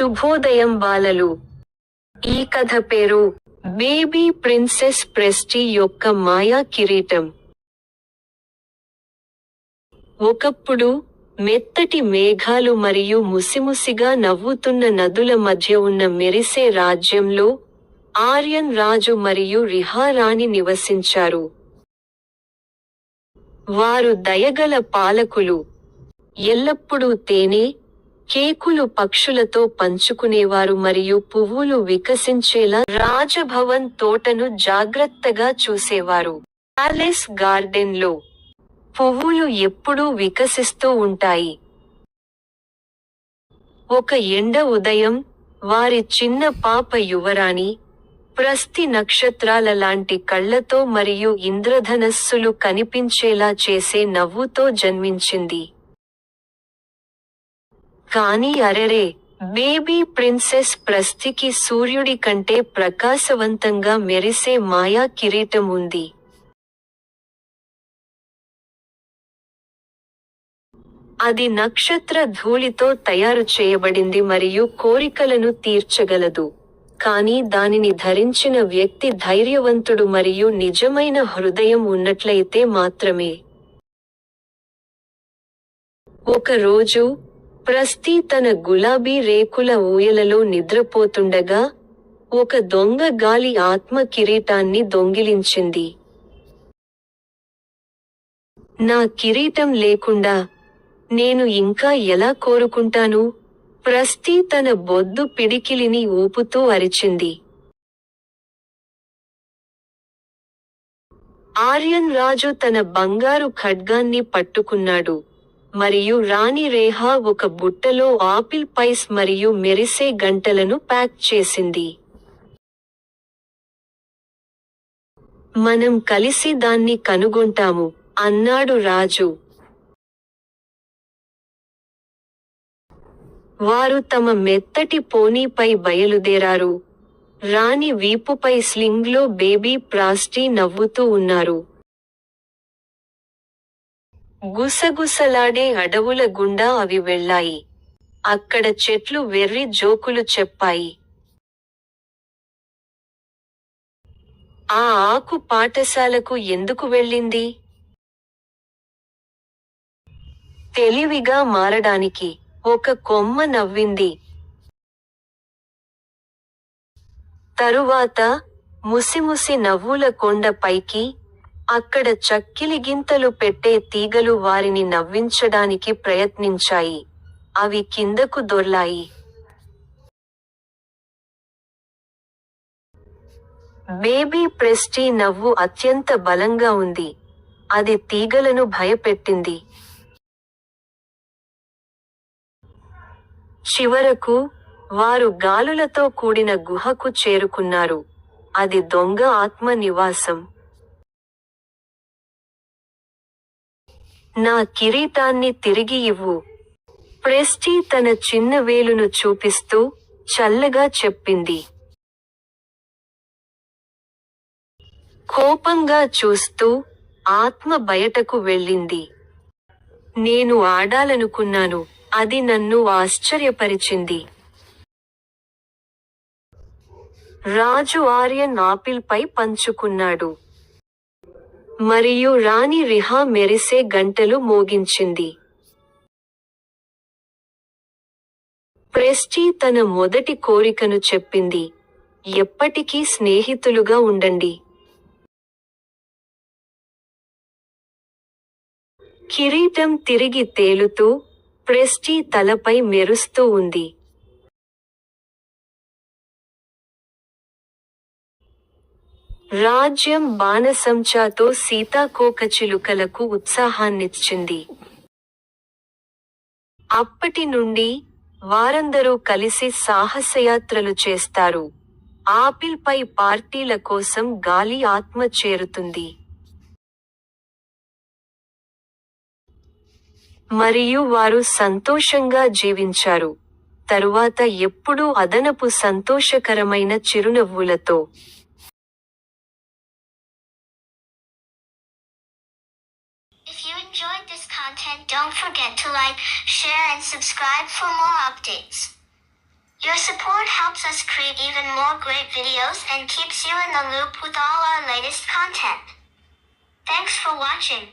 శుభోదయం బాలలు. ఈ కథ పేరు బేబీ ప్రిన్సెస్ ప్రెస్టీ యొక్క మాయా కిరీటం. ఒకప్పుడు మెత్తటి మేఘాలు మరియు ముసిముసిగా నవ్వుతున్న నదుల మధ్య ఉన్న మెరిసే రాజ్యంలో ఆర్యన్ రాజు మరియు రిహా రాణి నివసించారు. వారు దయగల పాలకులు. ఎల్లప్పుడూ తేనె, కేకులు పక్షులతో పంచుకునేవారు మరియు పువ్వులు వికసించేలా రాజభవన్ తోటను జాగ్రత్తగా చూసేవారు. ప్యాలెస్ గార్డెన్లో పువ్వులు ఎప్పుడూ వికసిస్తూ ఉంటాయి. ఒక ఎండ ఉదయం, వారి చిన్న పాప యువరాణి, ప్రస్తి నక్షత్రాల లాంటి కళ్లతో మరియు ఇంద్రధనస్సులు కనిపించేలా చేసే నవ్వుతో జన్మించింది. కానీ అరెరే, బేబీ ప్రిన్సెస్ ప్రస్తికి సూర్యుడి కంటే ప్రకాశవంతంగా మెరిసే మాయా కిరీటం ఉంది. అది నక్షత్ర ధూళితో తయారు చేయబడింది మరియు కోరికలను తీర్చగలదు. కానీ దానిని ధరించిన వ్యక్తి ధైర్యవంతుడు మరియు నిజమైన హృదయం ఉన్నట్లయితే మాత్రమే. ఒక రోజు, ప్రస్తి తన గులాబీ రేకుల ఊయలలో నిద్రపోతుండగా, ఒక దొంగ గాలి ఆత్మ కిరీటాన్ని దొంగిలించింది. నా కిరీటం లేకుండా నేను ఇంకా ఎలా కోరుకుంటాను? ప్రస్తి తన బొద్దు పిడికిలిని ఊపుతూ అరిచింది. ఆర్యన్ రాజు తన బంగారు ఖడ్గాన్ని పట్టుకున్నాడు, మరియు రాణి రేహా ఒక బుట్టలో ఆపిల్ పైస్ మరియు మెరిసే గంటలను ప్యాక్ చేసింది. మనం కలిసి దాన్ని కనుగొంటాము, అన్నాడు రాజు. వారు తమ మెత్తటి పోనీపై బయలుదేరారు. రాణి వీపుపై స్లింగ్లో బేబీ ప్రాస్టీ నవ్వుతూ ఉన్నారు. గుసగుసలాడే అడవుల గుండా అవి వెళ్ళాయి. అక్కడ చెట్లు వెర్రి జోకులు చెప్పాయి. ఆ ఆకు పాఠశాలకు ఎందుకు వెళ్ళింది? తెలివిగా మారడానికి. ఒక కొమ్మ నవ్వింది. తరువాత, ముసిముసి నవ్వుల కొండ పైకి, అక్కడ చక్కిలిగింతలు పెట్టే తీగలు వారిని నవ్వించడానికి ప్రయత్నించాయి. అవి కిందకు దొర్లాయి. బేబీ ప్రెస్టీ నవ్వు అత్యంత బలంగా ఉంది. అది తీగలను భయపెట్టింది. చివరకు, వారు గాలులతో కూడిన గుహకు చేరుకున్నారు. అది దొంగ ఆత్మ నివాసం. నా కిరీటాన్ని తిరిగి ఇవ్వు, ప్రెస్టీ తన చిన్న వేలును చూపిస్తూ చల్లగా చెప్పింది. కోపంగా చూస్తూ, ఆత్మ బయటకు వెళ్ళింది. నేను ఆడాలనుకున్నాను, అది నన్ను ఆశ్చర్యపరిచింది. రాజు ఆర్యన్ ఆపిల్ పై పంచుకున్నాడు. మరియు రాణి రిహా మెరిసే గంటలు మోగించింది. ప్రెస్టీ తన మొదటి కోరికను చెప్పింది, ఎప్పటికీ స్నేహితులుగా ఉండండి. కిరీటం తిరిగి తేలుతూ, ప్రెస్టీ తలపై మెరుస్తూ ఉంది. రాజ్యం బాణసంచాతో సీతాకోకచిలుకలకు ఉత్సాహాన్నిచ్చింది. అప్పటి నుండి, వారందరూ కలిసి సాహసయాత్రలు చేస్తారు. ఆపిల్ పై పార్టీల కోసం గాలి ఆత్మ చేరుతుంది. మరియు వారు సంతోషంగా జీవించారు. తరువాత ఎప్పుడూ అదనపు సంతోషకరమైన చిరునవ్వులతో. If you enjoyed this content, don't forget to like, share and subscribe for more updates. Your support helps us create even more great videos and keeps you in the loop with all our latest content. Thanks for watching.